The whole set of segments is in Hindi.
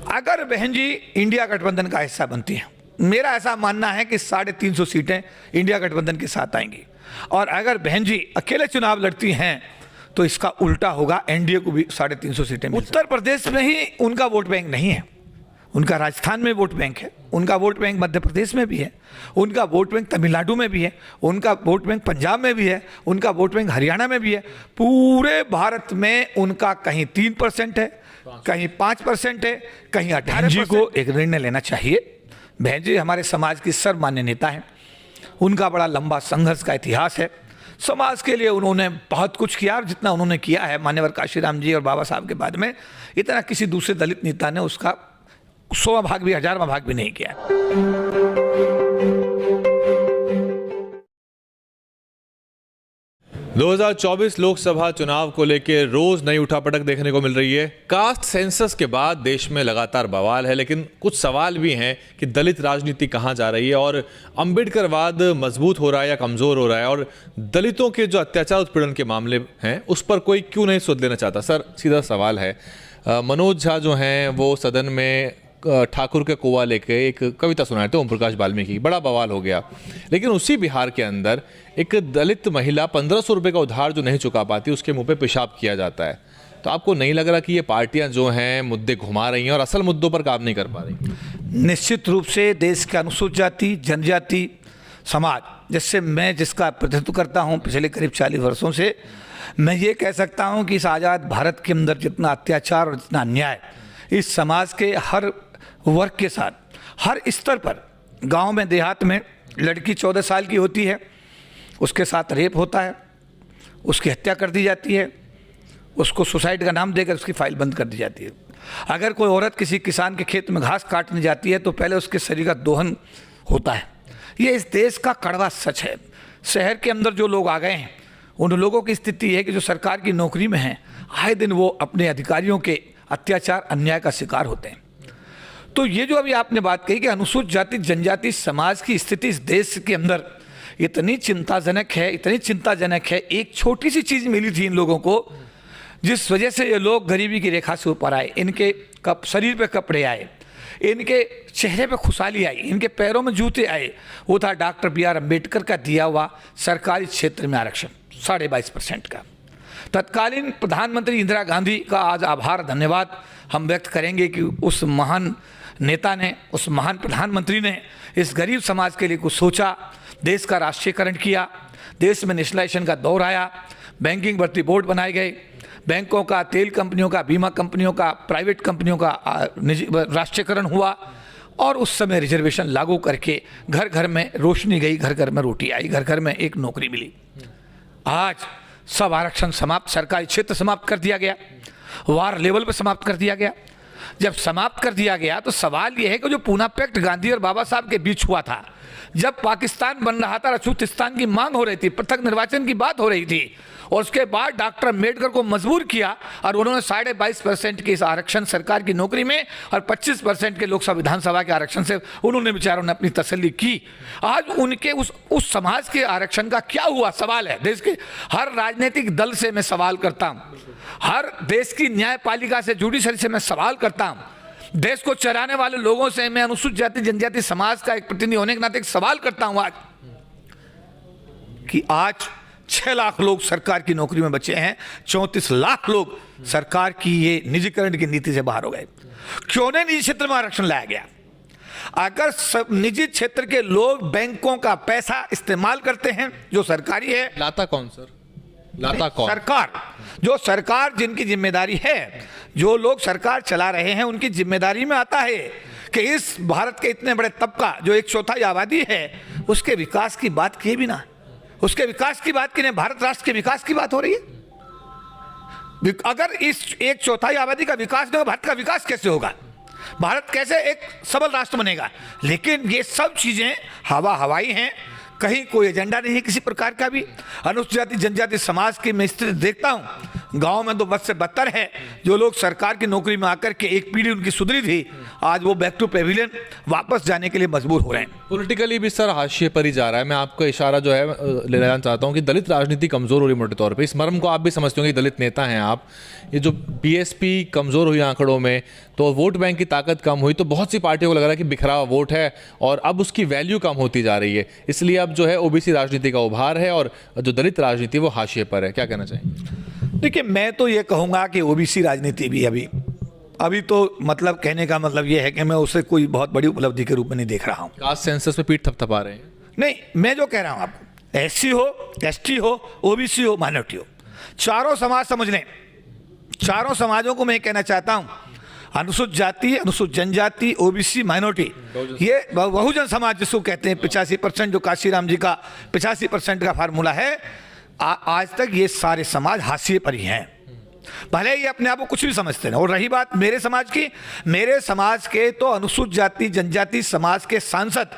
अगर बहन जी इंडिया गठबंधन का हिस्सा बनती हैं, मेरा ऐसा मानना है कि 350 सीटें इंडिया गठबंधन के साथ आएंगी। और अगर बहन जी अकेले चुनाव लड़ती हैं तो इसका उल्टा होगा, एनडीए को भी 350 सीटें। उत्तर प्रदेश में ही उनका वोट बैंक नहीं है, उनका राजस्थान में वोट बैंक है, उनका वोट बैंक मध्य प्रदेश में भी है, उनका वोट बैंक तमिलनाडु में भी है, उनका वोट बैंक पंजाब में भी है, उनका वोट बैंक हरियाणा में भी है। पूरे भारत में उनका कहीं 3% है, कहीं 5% है, कहीं 18%। जी को एक निर्णय लेना चाहिए। बहन जी हमारे समाज की सर्वमान्य नेता हैं, उनका बड़ा लंबा संघर्ष का इतिहास है। समाज के लिए उन्होंने बहुत कुछ किया और जितना उन्होंने किया है मान्यवर काशीराम जी और बाबा साहब के बाद में इतना किसी दूसरे दलित नेता ने उसका 100वां भाग भी 1000वां भाग भी नहीं किया। 2024 लोकसभा चुनाव को लेकर रोज नई उठापटक देखने को मिल रही है। कास्ट सेंसस के बाद देश में लगातार बवाल है, लेकिन कुछ सवाल भी हैं कि दलित राजनीति कहां जा रही है और अंबेडकरवाद मजबूत हो रहा है या कमजोर हो रहा है, और दलितों के जो अत्याचार उत्पीड़न के मामले हैं उस पर कोई क्यों नहीं सोच लेना चाहता। सर सीधा सवाल है, मनोज झा जो हैं वो सदन में ठाकुर के कुआ लेके एक कविता सुनाए थे ओम प्रकाश वाल्मीकि, बड़ा बवाल हो गया। लेकिन उसी बिहार के अंदर एक दलित महिला 1500 रुपये का उधार जो नहीं चुका पाती उसके मुंह पे पेशाब किया जाता है। तो आपको नहीं लग रहा कि ये पार्टियां जो हैं मुद्दे घुमा रही हैं और असल मुद्दों पर काम नहीं कर पा रही? निश्चित रूप से देश के अनुसूचित जाति जनजाति समाज जिसका प्रतिनिधित्व करता हूँ पिछले करीब 40 वर्षों से, मैं ये कह सकता हूँ कि इस आज़ाद भारत के अंदर जितना अत्याचार और जितना अन्याय इस समाज के हर वर्ग के साथ हर स्तर पर, गांव में देहात में लड़की 14 साल की होती है, उसके साथ रेप होता है, उसकी हत्या कर दी जाती है, उसको सुसाइड का नाम देकर उसकी फाइल बंद कर दी जाती है। अगर कोई औरत किसी किसान के खेत में घास काटने जाती है तो पहले उसके शरीर का दोहन होता है। ये इस देश का कड़वा सच है। शहर के अंदर जो लोग आ गए हैं उन लोगों की स्थिति है कि जो सरकार की नौकरी में हैं, आए दिन वो अपने अधिकारियों के अत्याचार अन्याय का शिकार होते हैं। तो ये जो अभी आपने बात कही कि अनुसूचित जाति जनजाति समाज की स्थिति इस देश के अंदर इतनी चिंताजनक है। एक छोटी सी चीज़ मिली थी इन लोगों को जिस वजह से ये लोग गरीबी की रेखा से ऊपर आए। इनके शरीर पे कपड़े आए, इनके चेहरे पे खुशहाली आई, इनके पैरों में जूते आए। वो था डॉक्टर बी आर अम्बेडकर का दिया हुआ सरकारी क्षेत्र में आरक्षण 22.5% का। तत्कालीन प्रधानमंत्री इंदिरा गांधी का आज आभार धन्यवाद हम व्यक्त करेंगे कि उस महान नेता ने, उस महान प्रधानमंत्री ने इस गरीब समाज के लिए कुछ सोचा, देश का राष्ट्रीयकरण किया, देश में नेशनलाइजेशन का दौर आया, बैंकिंग भर्ती बोर्ड बनाए गए, बैंकों का, तेल कंपनियों का, बीमा कंपनियों का, प्राइवेट कंपनियों का राष्ट्रीयकरण हुआ और उस समय रिजर्वेशन लागू करके घर घर में रोशनी गई, घर घर में रोटी आई, घर घर में एक नौकरी मिली। आज सब आरक्षण समाप्त, सरकारी क्षेत्र समाप्त कर दिया गया, वार लेवल पर समाप्त कर दिया गया। जब समाप्त कर दिया गया तो सवाल यह है कि जो पूना पैक्ट गांधी और बाबा साहब के बीच हुआ था, जब पाकिस्तान बन रहा था, अछूतिस्तान की मांग हो रही थी, पृथक निर्वाचन की बात हो रही थी, और उसके बाद डॉक्टर अम्बेडकर को मजबूर किया और उन्होंने 22.5% के इस आरक्षण सरकार की नौकरी में और 25% के लोकसभा विधानसभा के आरक्षण से उन्होंने बेचारों ने अपनी तसल्ली की। आज उनके उस समाज के आरक्षण का क्या हुआ सवाल है। देश के हर राजनीतिक दल से मैं सवाल करता हूँ, हर देश की न्यायपालिका से, जुडिशरी से मैं सवाल करता हूँ, देश को चलाने वाले लोगों से मैं अनुसूचित जाति जनजाति समाज का एक प्रतिनिधि होने के नाते एक सवाल करता हूं आज कि आज 6 लाख लोग सरकार की नौकरी में बचे हैं, 34 लाख लोग सरकार की ये निजीकरण की नीति से बाहर हो गए। क्यों नहीं निजी क्षेत्र में आरक्षण लाया गया? अगर सब निजी क्षेत्र के लोग बैंकों का पैसा इस्तेमाल करते हैं जो सरकारी है, लाता कौन सर? लाता कौन? सरकार। जो सरकार जिनकी जिम्मेदारी है, जो लोग सरकार चला रहे हैं उनकी जिम्मेदारी में आता है कि इस भारत के इतने बड़े तबका जो 1/4 आबादी है उसके विकास की बात किए बिना, उसके विकास की बात किए, भारत राष्ट्र के विकास की बात हो रही है। अगर इस 1/4 आबादी का विकास नहीं होगा, भारत का विकास कैसे होगा? भारत कैसे एक सबल राष्ट्र बनेगा? लेकिन ये सब चीजें हवाई हैं, कहीं कोई एजेंडा नहीं है किसी प्रकार का भी। अनुसूचित जाति जनजाति समाज की मैं स्थिति देखता हूं, गांव में तो बद से बदतर है। जो लोग सरकार की नौकरी में आकर के एक पीढ़ी उनकी सुधरी थी, आज वो बैक टू पेविलियन वापस जाने के लिए मजबूर हो रहे हैं। पॉलिटिकली भी सर हाशिए पर ही जा रहा है। मैं आपको इशारा जो है ले जाना चाहता हूँ कि दलित राजनीति कमज़ोर हो रही है मोटे तौर पे। इस मर्म को आप भी समझते होंगे, दलित नेता हैं आप। ये जो बीएसपी कमज़ोर हुई आंकड़ों में, तो वोट बैंक की ताकत कम हुई, तो बहुत सी पार्टियों को लग रहा है कि बिखरा हुआ वोट है और अब उसकी वैल्यू कम होती जा रही है। इसलिए अब जो है ओबीसी राजनीति का उभार है और जो दलित राजनीति वो हाशिए पर है। क्या कहना चाहिए? देखिए, मैं तो ये कहूँगा कि ओबीसी राजनीति भी अभी तो मतलब कहने का मतलब ये है कि मैं उसे कोई बहुत बड़ी उपलब्धि के रूप में नहीं देख रहा हूँ। कास्ट सेंसस में पीठ थपथपा रहे हैं। नहीं, मैं जो कह रहा हूँ आपको, एससी हो, एसटी हो, ओबीसी हो, माइनॉरिटी हो, चारों समाज समझ लें। चारों समाजों को मैं कहना चाहता हूँ, अनुसूचित जाति, अनुसूचित जनजाति, ओबीसी, माइनॉरिटी, ये बहुजन समाज जिसको कहते हैं, 85% जो काशीराम जी का 85% का फार्मूला है, आज तक ये सारे समाज हाशिए पर ही हैं। भले ही अपने आप को कुछ भी समझते हैं। और रही बात मेरे समाज की, मेरे समाज के तो अनुसूचित जाति जनजाति समाज के सांसद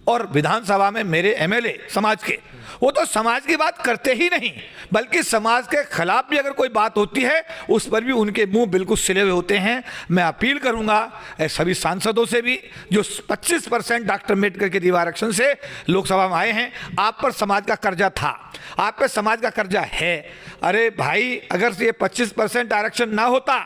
और विधानसभा में मेरे एमएलए समाज के, वो तो समाज की बात करते ही नहीं, बल्कि समाज के खिलाफ भी अगर कोई बात होती है उस पर भी उनके मुंह बिल्कुल सिले हुए होते हैं। मैं अपील करूंगा सभी सांसदों से भी जो 25% डॉक्टर अम्बेडकर के दिवा आरक्षण से लोकसभा में आए हैं, आप पर समाज का कर्जा था, आप पे समाज का कर्जा है। अरे भाई, अगर ये 25% आरक्षण ना होता,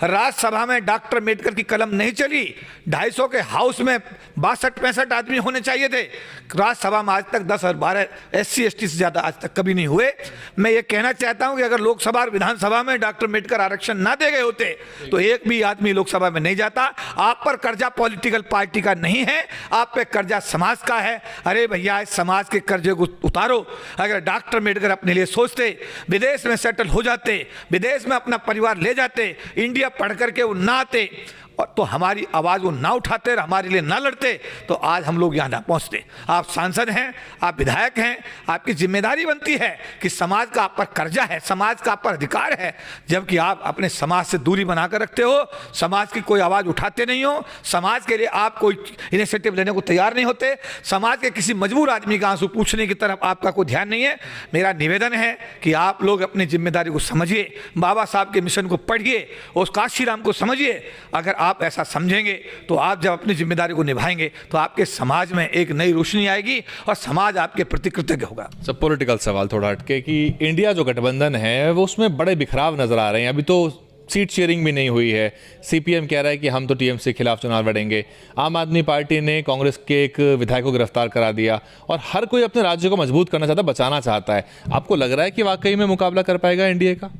राज्यसभा में डॉक्टर अम्बेडकर की कलम नहीं चली, 250 के हाउस में 62-65 आदमी होने चाहिए थे, राज्यसभा में आज तक 10 और 12 एससी एसटी से ज्यादा आज तक कभी नहीं हुए। मैं ये कहना चाहता हूं कि अगर लोकसभा और विधानसभा में डॉक्टर अम्बेडकर आरक्षण ना दे गए होते तो एक भी आदमी लोकसभा में नहीं जाता। आप पर कर्जा पॉलिटिकल पार्टी का नहीं है, आप पे कर्जा समाज का है। अरे भैया, इस समाज के कर्जे को उतारो। अगर डॉक्टर अम्बेडकर अपने लिए सोचते, विदेश में सेटल हो जाते, विदेश में अपना परिवार ले जाते, इंडिया पढ़ करके वो ना आते और तो हमारी आवाज़ वो ना उठाते और हमारे लिए ना लड़ते, तो आज हम लोग यहाँ ना पहुँचते। आप सांसद हैं, आप विधायक हैं, आपकी जिम्मेदारी बनती है कि समाज का आप पर कर्जा है, समाज का आप पर अधिकार है, जबकि आप अपने समाज से दूरी बनाकर रखते हो, समाज की कोई आवाज़ उठाते नहीं हो, समाज के लिए आप कोई इनिशिएटिव लेने को तैयार नहीं होते, समाज के किसी मजबूर आदमी का आंसू पूछने की तरफ आपका कोई ध्यान नहीं है। मेरा निवेदन है कि आप लोग अपनी जिम्मेदारी को समझिए, बाबा साहब के मिशन को पढ़िए, उस काशीराम को समझिए। अगर आप ऐसा समझेंगे तो आप जब अपनी जिम्मेदारी को निभाएंगे तो आपके समाज में एक नई रोशनी आएगी और समाज आपके प्रति कृतज्ञ होगा। सब पॉलिटिकल सवाल थोड़ा हटके कि इंडिया जो गठबंधन है वो उसमें बड़े बिखराव नजर आ रहे हैं। अभी तो सीट शेयरिंग भी नहीं हुई है। सीपीएम कह रहा है कि हम तो टीएमसी के खिलाफ चुनाव लड़ेंगे। आम आदमी पार्टी ने कांग्रेस के एक विधायक को गिरफ्तार करा दिया और हर कोई अपने राज्य को मजबूत करना चाहता है, बचाना चाहता है। आपको लग रहा है कि वाकई में मुकाबला कर पाएगा एनडीए का?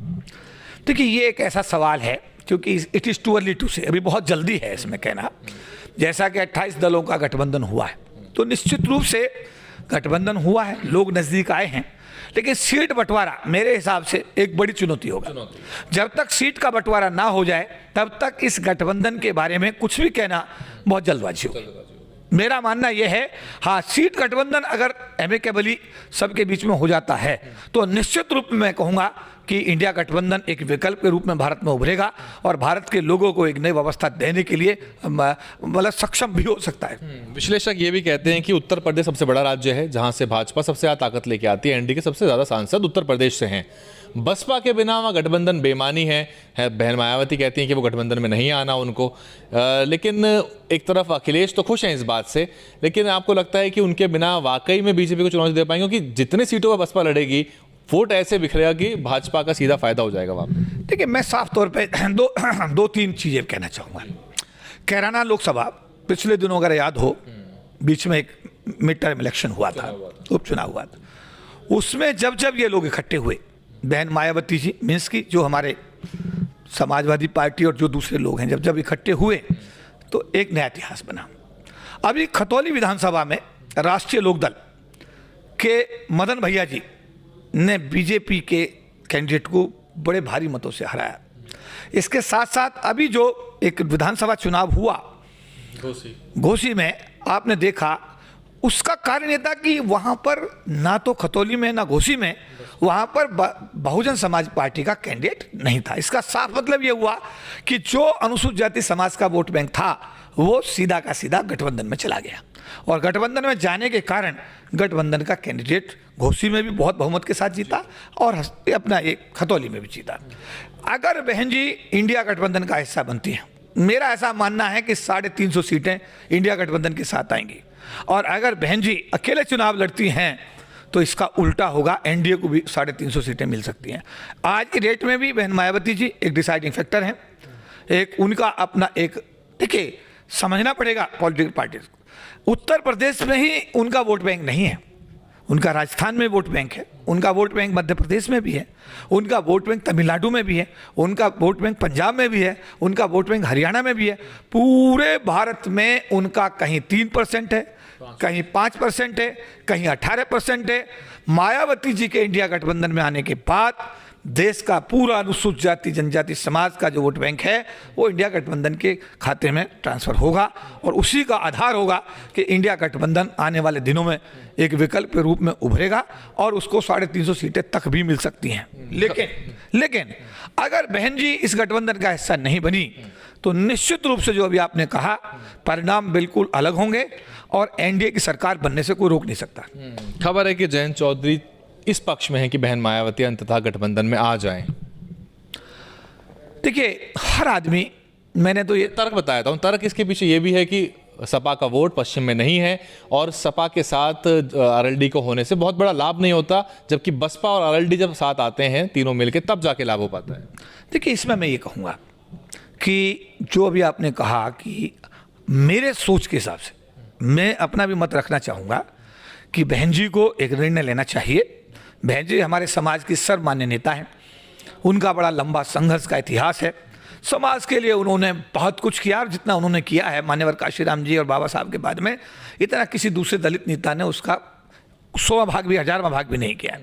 देखिए, ये एक ऐसा सवाल है क्योंकि it is too early to say, अभी बहुत जल्दी है इसमें कहना। जैसा कि 28 दलों का गठबंधन हुआ है तो निश्चित रूप से गठबंधन हुआ है, लोग नज़दीक आए हैं, लेकिन सीट बंटवारा मेरे हिसाब से एक बड़ी चुनौती होगा। जब तक सीट का बंटवारा ना हो जाए तब तक इस गठबंधन के बारे में कुछ भी कहना बहुत जल्दबाजी होगी। मेरा मानना यह है, हाँ, सीट गठबंधन अगर एमिकेबली सबके बीच में हो जाता है तो निश्चित रूप में मैं कहूँगा कि इंडिया गठबंधन एक विकल्प के रूप में भारत में उभरेगा और भारत के लोगों को एक नई व्यवस्था देने के लिए मतलब सक्षम भी हो सकता है। विश्लेषक ये भी कहते हैं कि उत्तर प्रदेश सबसे बड़ा राज्य है जहां से भाजपा सबसे ज़्यादा ताकत लेके आती है। एनडीए के सबसे ज़्यादा सांसद उत्तर प्रदेश से हैं। बसपा के बिना वहाँ गठबंधन बेमानी है। बहन मायावती कहती हैं कि वो गठबंधन में नहीं आना उनको, लेकिन एक तरफ अखिलेश तो खुश हैं इस बात से, लेकिन आपको लगता है कि उनके बिना वाकई में बीजेपी को चुनौती दे पाएंगे? क्योंकि जितनी सीटों पर बसपा लड़ेगी वोट ऐसे बिखरेगा कि भाजपा का सीधा फायदा हो जाएगा वहाँ पे। देखिए, मैं साफ तौर पे दो तीन चीज़ें कहना चाहूँगा। कैराना लोकसभा पिछले दिनों अगर याद हो, बीच में एक मिड टर्म इलेक्शन हुआ था, उपचुनाव हुआ था, उसमें जब जब ये लोग इकट्ठे हुए, बहन मायावती जी मीन्स की जो हमारे समाजवादी पार्टी और जो दूसरे लोग हैं, जब जब इकट्ठे हुए तो एक नया इतिहास बना। अभी खतौली विधानसभा में राष्ट्रीय लोकदल के मदन भैया जी ने बीजेपी के कैंडिडेट को बड़े भारी मतों से हराया। इसके साथ साथ अभी जो एक विधानसभा चुनाव हुआ घोसी में, आपने देखा उसका कारण ये था कि वहाँ पर ना तो खतौली में ना घोसी में वहाँ पर बहुजन समाज पार्टी का कैंडिडेट नहीं था। इसका साफ मतलब ये हुआ कि जो अनुसूचित जाति समाज का वोट बैंक था वो सीधा का सीधा गठबंधन में चला गया, और गठबंधन में जाने के कारण गठबंधन का कैंडिडेट घोसी में भी बहुत बहुमत के साथ जीता और अपना एक खतौली में भी जीता। अगर बहन जी इंडिया गठबंधन का हिस्सा बनती है, मेरा ऐसा मानना है कि 350 सीटें इंडिया गठबंधन के साथ आएंगी, और अगर बहन जी अकेले चुनाव लड़ती हैं तो इसका उल्टा होगा, एनडीए को भी 350 सीटें मिल सकती हैं। आज की डेट में भी बहन मायावती जी एक डिसाइडिंग फैक्टर हैं, एक उनका अपना एक, देखिए समझना पड़ेगा पॉलिटिकल पार्टीज को, उत्तर प्रदेश में ही उनका वोट बैंक नहीं है, उनका राजस्थान में वोट बैंक है, उनका वोट बैंक मध्य प्रदेश में भी है, उनका वोट बैंक तमिलनाडु में भी है, उनका वोट बैंक पंजाब में भी है, उनका वोट बैंक हरियाणा में भी है। पूरे भारत में उनका कहीं 3% है, कहीं 5% है, कहीं 18% है। मायावती जी के इंडिया गठबंधन में आने के बाद देश का पूरा अनुसूचित जाति जनजाति समाज का जो वोट बैंक है वो इंडिया गठबंधन के खाते में ट्रांसफर होगा, और उसी का आधार होगा कि इंडिया गठबंधन आने वाले दिनों में एक विकल्प के रूप में उभरेगा और उसको 350 सीटें तक भी मिल सकती हैं। लेकिन अगर बहन जी इस गठबंधन का हिस्सा नहीं बनी तो निश्चित रूप से जो अभी आपने कहा परिणाम बिल्कुल अलग होंगे और एनडीए की सरकार बनने से कोई रोक नहीं सकता। खबर है कि जयंत चौधरी इस पक्ष में है कि बहन मायावती अंततः गठबंधन में आ जाएं। देखिए हर आदमी, मैंने तो ये तर्क बताया था, तर्क इसके पीछे ये भी है कि सपा का वोट पश्चिम में नहीं है और सपा के साथ आरएलडी को होने से बहुत बड़ा लाभ नहीं होता, जबकि बसपा और आरएलडी जब साथ आते हैं तीनों मिलकर तब जाके लाभ हो पाता है। देखिए इसमें मैं ये कहूँगा कि जो अभी आपने कहा कि मेरे सोच के हिसाब से मैं अपना भी मत रखना चाहूँगा कि बहन जी को एक निर्णय लेना चाहिए। बहन जी हमारे समाज की सर्वमान्य नेता हैं, उनका बड़ा लंबा संघर्ष का इतिहास है, समाज के लिए उन्होंने बहुत कुछ किया, और जितना उन्होंने किया है मान्यवर काशीराम जी और बाबा साहब के बाद में इतना किसी दूसरे दलित नेता ने उसका 100वां भाग भी 1000वां भाग भी नहीं किया।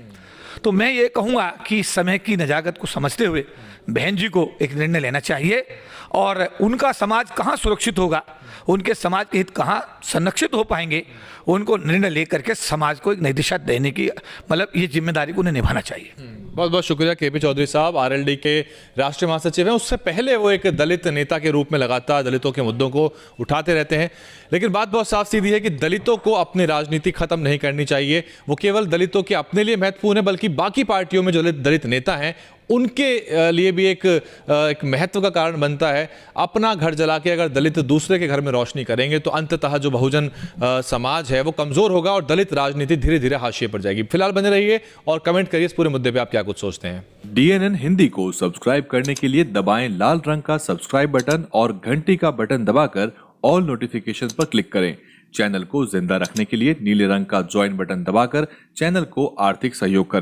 तो मैं ये कहूँगा कि समय की नजाकत को समझते हुए बहन जी को एक निर्णय लेना चाहिए, और उनका समाज कहाँ सुरक्षित होगा, उनके समाज के हित कहाँ संरक्षित हो पाएंगे, उनको निर्णय लेकर के समाज को एक नई दिशा देने की मतलब ये जिम्मेदारी को उन्हें निभाना चाहिए। बहुत बहुत शुक्रिया केपी चौधरी साहब, आरएलडी के राष्ट्रीय महासचिव हैं। उससे पहले वो एक दलित नेता के रूप में लगातार दलितों के मुद्दों को उठाते रहते हैं, लेकिन बात बहुत साफ सीधी है कि दलितों को अपनी राजनीति खत्म नहीं करनी चाहिए। वो केवल दलितों के अपने लिए महत्वपूर्ण है, बल्कि बाकी पार्टियों में जो दलित नेता हैं उनके लिए भी एक महत्व का कारण बनता है। अपना घर जला के अगर दलित दूसरे के घर में रोशनी करेंगे तो अंततः जो बहुजन समाज है वो कमजोर होगा और दलित राजनीति धीरे धीरे हाशिए पर जाएगी। फिलहाल बने रहिए और कमेंट करिए इस पूरे मुद्दे पे आप क्या कुछ सोचते हैं। DNN हिंदी को सब्सक्राइब करने के लिए दबाएं लाल रंग का सब्सक्राइब बटन और घंटी का बटन दबाकर ऑल नोटिफिकेशन पर क्लिक करें। चैनल को जिंदा रखने के लिए नीले रंग का ज्वाइन बटन दबाकर चैनल को आर्थिक सहयोग करें।